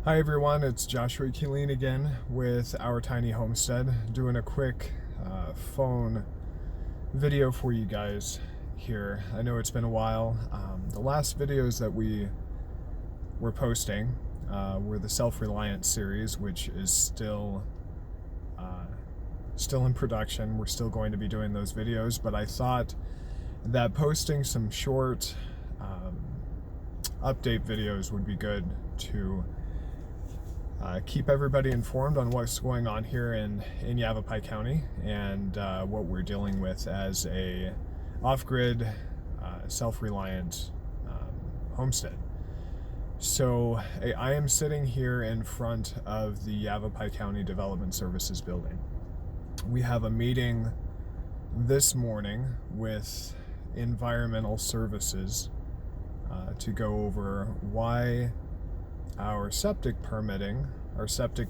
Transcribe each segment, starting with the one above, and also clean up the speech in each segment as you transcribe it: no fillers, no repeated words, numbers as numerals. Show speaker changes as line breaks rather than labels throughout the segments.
Hi everyone, it's Joshua Keeleen again with Our Tiny Homestead, doing a quick phone video for you guys here. I know it's been a while. The last videos that we were posting were the Self-Reliant series, which is still in production. We're still going to be doing those videos, but I thought that posting some short update videos would be good to keep everybody informed on what's going on here in Yavapai County and what we're dealing with as a off-grid, self-reliant homestead. So I am sitting here in front of the Yavapai County Development Services building. We have a meeting this morning with environmental services to go over why our septic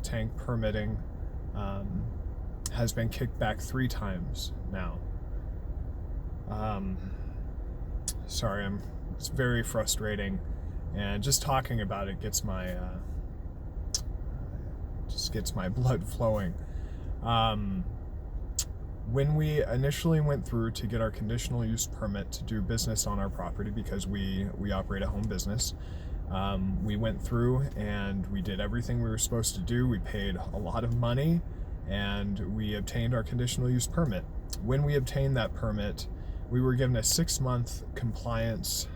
tank permitting has been kicked back 3 times now. Sorry, it's very frustrating, and just talking about it gets my blood flowing. When we initially went through to get our conditional use permit to do business on our property, because we operate a home business, we went through and we did everything we were supposed to do. We paid a lot of money and we obtained our conditional use permit. When we obtained that permit, we were given a 6-month compliance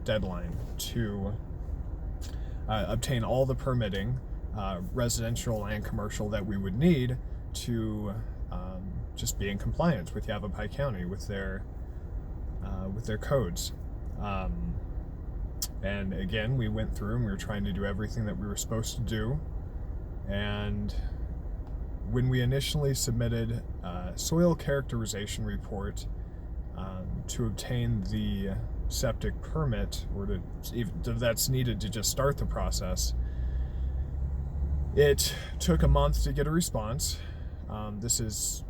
deadline to obtain all the permitting, residential and commercial, that we would need to just be in compliance with Yavapai County with their codes. And again, we went through and we were trying to do everything that we were supposed to do. And when we initially submitted a soil characterization report to obtain the septic permit, or that's needed to just start the process, it took a month to get a response. This is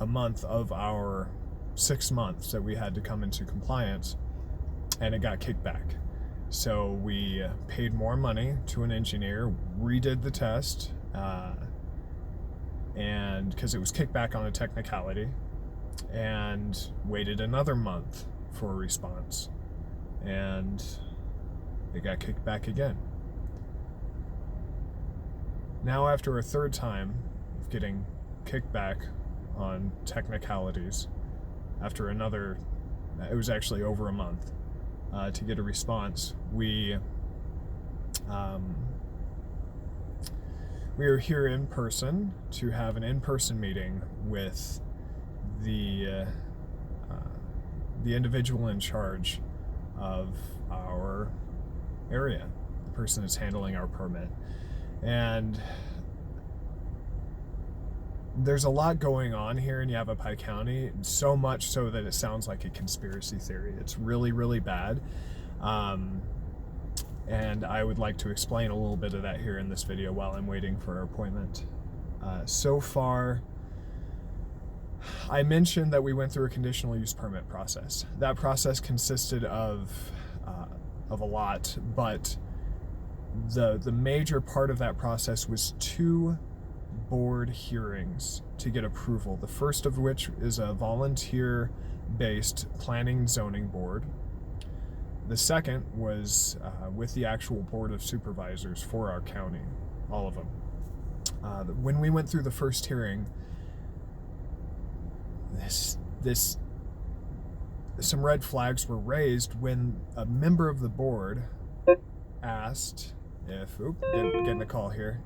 a month of our 6 months that we had to come into compliance, and it got kicked back. So we paid more money to an engineer, redid the test, and because it was kicked back on a technicality, and waited another month for a response, and it got kicked back again. Now, after a 3rd time of getting kicked back on technicalities, after another, it was actually over a month to get a response, we are here in person to have an in-person meeting with the individual in charge of our area, the person that's handling our permit. And there's a lot going on here in Yavapai County, so much so that it sounds like a conspiracy theory. It's really, really bad. And I would like to explain a little bit of that here in this video while I'm waiting for our appointment. So far, I mentioned that we went through a conditional use permit process. That process consisted of a lot, but the major part of that process was 2 board hearings to get approval. The first of which is a volunteer-based planning and zoning board. The second was with the actual board of supervisors for our county, all of them. When we went through the first hearing, some red flags were raised when a member of the board asked if, getting a call here.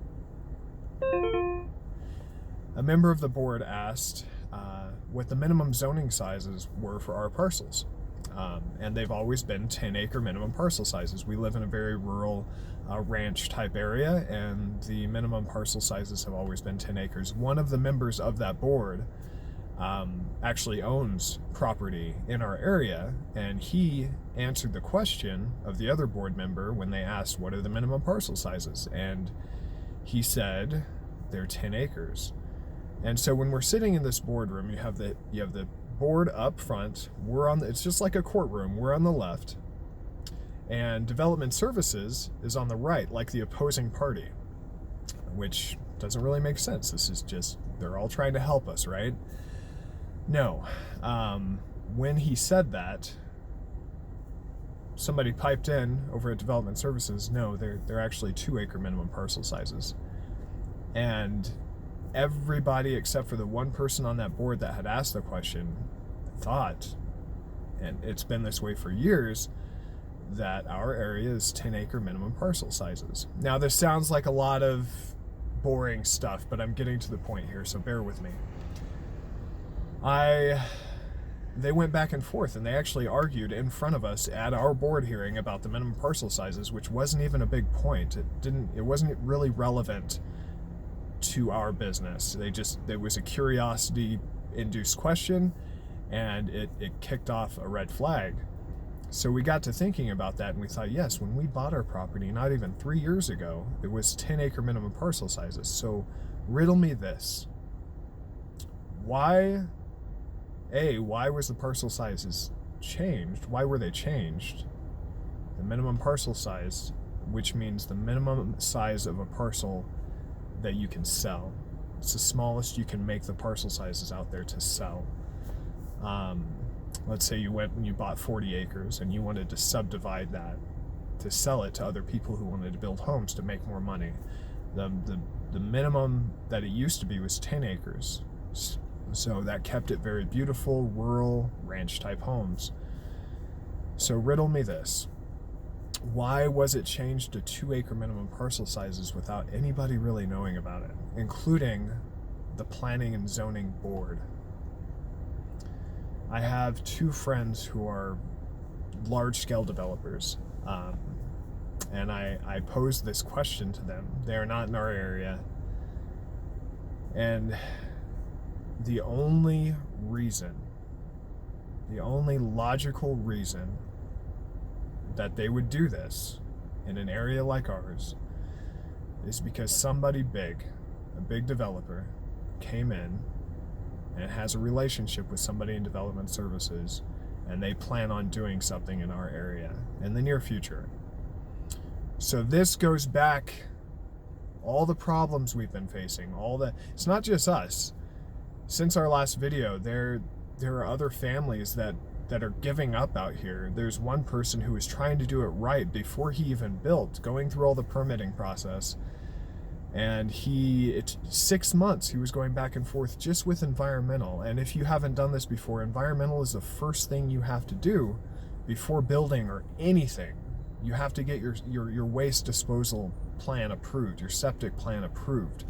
A member of the board asked what the minimum zoning sizes were for our parcels. And they've always been 10-acre minimum parcel sizes. We live in a very rural ranch type area, and the minimum parcel sizes have always been 10 acres. One of the members of that board actually owns property in our area, and he answered the question of the other board member when they asked what are the minimum parcel sizes, and he said they're 10 acres. And so when we're sitting in this boardroom, you have the board up front. It's just like a courtroom. We're on the left, And Development Services is on the right, like the opposing party, which doesn't really make sense. This is just, they're all trying to help us, right? No. When he said that, somebody piped in over at Development Services, no, they're actually 2-acre minimum parcel sizes. And everybody except for the one person on that board that had asked the question thought, and it's been this way for years, that our area is 10-acre minimum parcel sizes. Now, this sounds like a lot of boring stuff, but I'm getting to the point here, so bear with me. They went back and forth, and they actually argued in front of us at our board hearing about the minimum parcel sizes, which wasn't even a big point. It wasn't really relevant to our business. There was a curiosity-induced question, and it kicked off a red flag. So we got to thinking about that, and we thought, yes, when we bought our property, not even 3 years ago, it was 10-acre minimum parcel sizes. So riddle me this. Why was the parcel sizes changed? Why were they changed? The minimum parcel size, which means the minimum size of a parcel that you can sell. It's the smallest you can make the parcel sizes out there to sell. Let's say you went and you bought 40 acres and you wanted to subdivide that to sell it to other people who wanted to build homes to make more money. The minimum that it used to be was 10 acres. So that kept it very beautiful, rural, ranch-type homes. So riddle me this. Why was it changed to 2-acre minimum parcel sizes without anybody really knowing about it, including the Planning and Zoning Board? I have 2 friends who are large-scale developers, and I posed this question to them. They are not in our area, and the only logical reason that they would do this in an area like ours is because somebody big, a big developer, came in and has a relationship with somebody in Development Services, and they plan on doing something in our area in the near future. So this goes back, all the problems we've been facing, it's not just us. Since our last video, there are other families that are giving up out here. There's one person who was trying to do it right before he even built, going through all the permitting process. And 6 months he was going back and forth just with environmental. And if you haven't done this before, environmental is the first thing you have to do before building or anything. You have to get your waste disposal plan approved, your septic plan approved.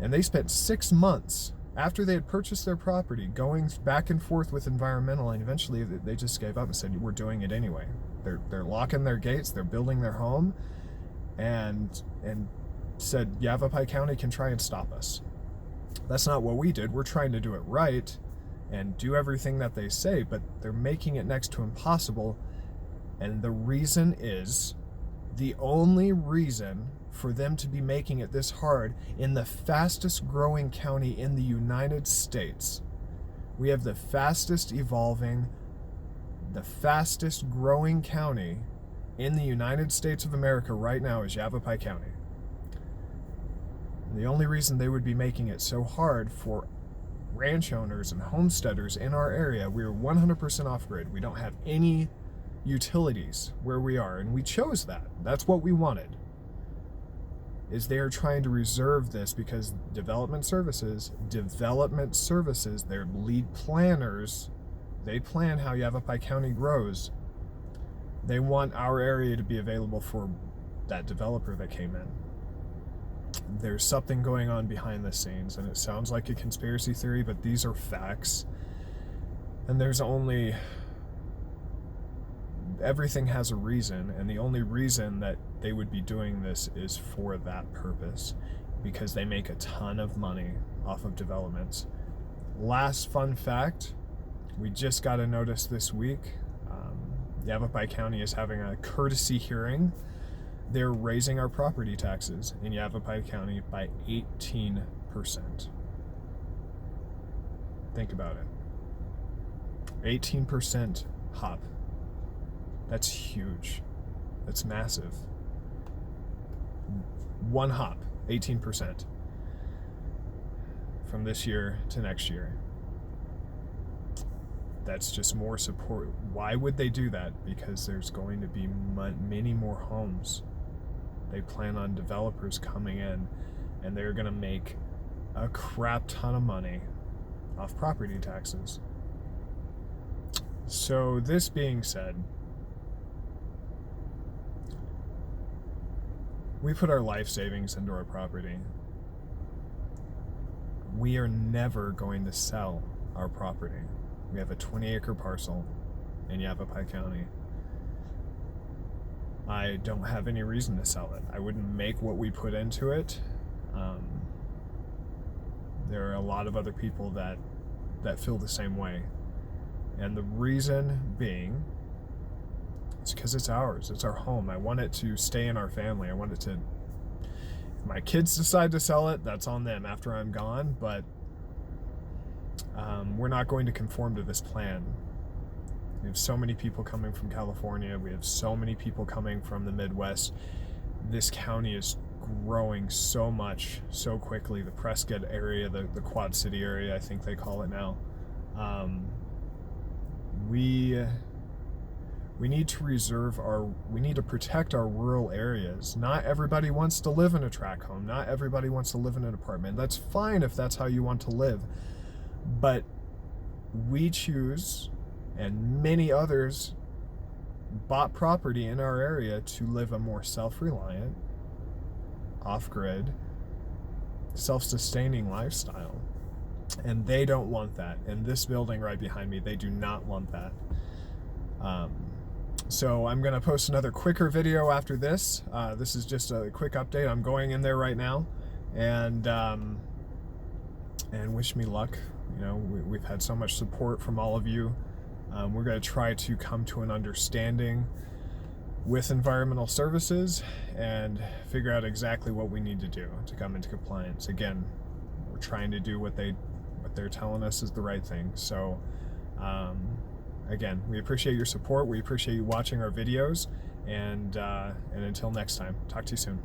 And they spent 6 months after they had purchased their property going back and forth with environmental, and eventually they just gave up and said, we're doing it anyway. They're locking their gates, they're building their home, and said Yavapai County can try and stop us. That's not what we did. We're trying to do it right and do everything that they say, but they're making it next to impossible. And the reason is, the only reason for them to be making it this hard in the fastest growing county in the United States. We have the fastest evolving, the fastest growing county in the United States of America right now is Yavapai County. The only reason they would be making it so hard for ranch owners and homesteaders in our area, we're 100% off-grid. We don't have any utilities where we are, and we chose that. That's what we wanted. Is they are trying to reserve this because Development Services, their lead planners, they plan how Yavapai County grows. They want our area to be available for that developer that came in. There's something going on behind the scenes, and it sounds like a conspiracy theory, but these are facts. And everything has a reason, and the only reason that they would be doing this is for that purpose, because they make a ton of money off of developments. Last fun fact, we just got a notice this week. Yavapai County is having a courtesy hearing. They're raising our property taxes in Yavapai County by 18%. Think about it. 18% hop. That's huge. It's massive. One hop, 18% from this year to next year. That's just more support. Why would they do that? Because there's going to be many more homes. They plan on developers coming in, and they're going to make a crap ton of money off property taxes. So this being said, we put our life savings into our property. We are never going to sell our property. We have a 20-acre parcel in Yavapai County. I don't have any reason to sell it. I wouldn't make what we put into it. There are a lot of other people that feel the same way. And the reason being, it's because it's ours. It's our home. I want it to stay in our family. I want it to... If my kids decide to sell it, that's on them after I'm gone, but we're not going to conform to this plan. We have so many people coming from California. We have so many people coming from the Midwest. This county is growing so much, so quickly. The Prescott area, the Quad City area, I think they call it now. We need to we need to protect our rural areas. Not everybody wants to live in a tract home. Not everybody wants to live in an apartment. That's fine if that's how you want to live. But we choose, and many others bought property in our area to live a more self-reliant, off-grid, self-sustaining lifestyle. And they don't want that. And this building right behind me, they do not want that. So I'm going to post another quicker video after this. This is just a quick update. I'm going in there right now, and wish me luck. You know, we've had so much support from all of you. We're going to try to come to an understanding with environmental services and figure out exactly what we need to do to come into compliance. Again, we're trying to do what they're telling us is the right thing. So again, we appreciate your support. We appreciate you watching our videos, and until next time, talk to you soon.